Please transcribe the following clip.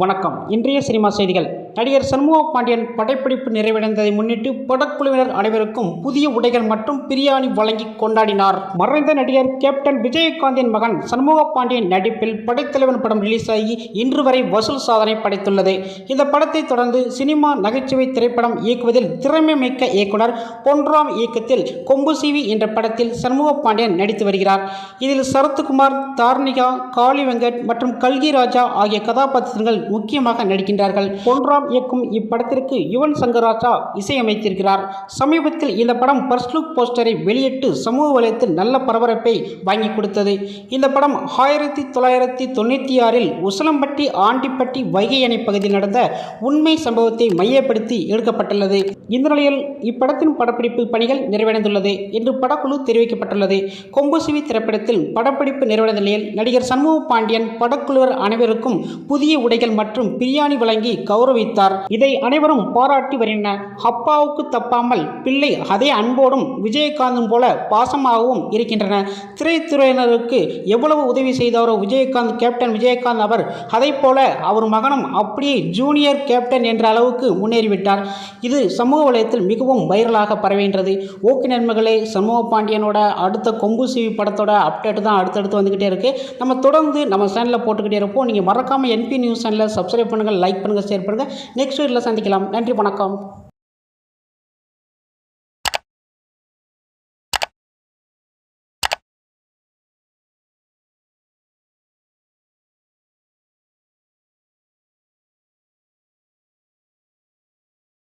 வணக்கம். இன்றைய சினிமா செய்திகள். நடிகர் சண்முக பாண்டியன் படப்பிடிப்பு நிறைவடைந்ததை முன்னிட்டு படக்குழுவினர் அனைவருக்கும் புதிய உடைகள் மற்றும் பிரியாணி வழங்கி கொண்டாடினார். மறைந்த நடிகர் கேப்டன் விஜயகாந்தின் மகன் சண்முக பாண்டியன் நடிப்பில் படைத்தலைவன் படம் ரிலீஸ் ஆகி இன்று வரை வசூல் சாதனை படைத்துள்ளது. இந்த படத்தை தொடர்ந்து சினிமா நகைச்சுவை திரைப்படம் இயக்குவதில் திறமை மிக்க இயக்குனர் பொன்ராம் இயக்கத்தில் கொம்பு சீவி என்ற படத்தில் சண்முக பாண்டியன் நடித்து வருகிறார். இதில் சரத்குமார், தார்னிகா, காளி வெங்கட் மற்றும் கல்கி ராஜா ஆகிய கதாபாத்திரங்கள் முக்கியமாக நடிக்கின்றார்கள். பொன்ராம் இயக்கும் இப்படத்திற்கு யுவன் சங்கர் ராஜா இசையமைத்திருக்கிறார். சமீபத்தில் இந்த படம் ஃபர்ஸ்ட் லுக் போஸ்டரை வெளியிட்டு சமூக வலைத்தில் நல்ல பரபரப்பை வாங்கி கொடுத்தது. இந்த படம் 1996 உசிலம்பட்டி ஆண்டிப்பட்டி வைகை அணை பகுதியில் நடந்த உண்மை சம்பவத்தை மையப்படுத்தி எடுக்கப்பட்டுள்ளது. இந்த நிலையில் இப்படத்தின் படப்பிடிப்பு பணிகள் நிறைவடைந்துள்ளது என்று படக்குழு தெரிவிக்கப்பட்டுள்ளது. கொம்புசிவி திரைப்படத்தில் படப்பிடிப்பு நிறைவடைந்த நிலையில் நடிகர் சண்முக பாண்டியன் படக்குழுவர் அனைவருக்கும் புதிய உடைகள் மற்றும் பிரியாணி வழங்கி கௌரவித்தார். இதை அனைவரும் பாராட்டி வருகின்றனர். அப்பாவுக்கு தப்பாமல் பிள்ளை அதே அன்போடும் விஜயகாந்தும் போல பாசமாகவும் இருக்கின்றனர். திரைத்துறையினருக்கு எவ்வளவு உதவி செய்தாரோ கேப்டன் விஜயகாந்த் அவர், அதை போல அவர் மகனும் அப்படியே ஜூனியர் கேப்டன் என்ற அளவுக்கு முன்னேறிவிட்டார். இது சமூக வலையத்தில் மிகவும் வைரலாக பரவுகின்றது. ஓகே நண்பர்களே, சண்முக பாண்டியனோட அடுத்த கொம்பு சிவி படத்தோட அப்டேட் தான் அடுத்தடுத்து வந்துகிட்டே இருக்கு. நம்ம தொடர்ந்து நம்ம சேனலில் போட்டுக்கிட்டே இருப்போம். நீங்கள் மறக்காமல் NP நியூஸ் சேனலை சப்ஸ்கிரைப் பண்ணுங்கள், லைக் பண்ணுங்கள், ஷேர் பண்ணுங்கள். நெக்ஸ்ட் வீடியோவில் சந்திக்கலாம். நன்றி, வணக்கம்.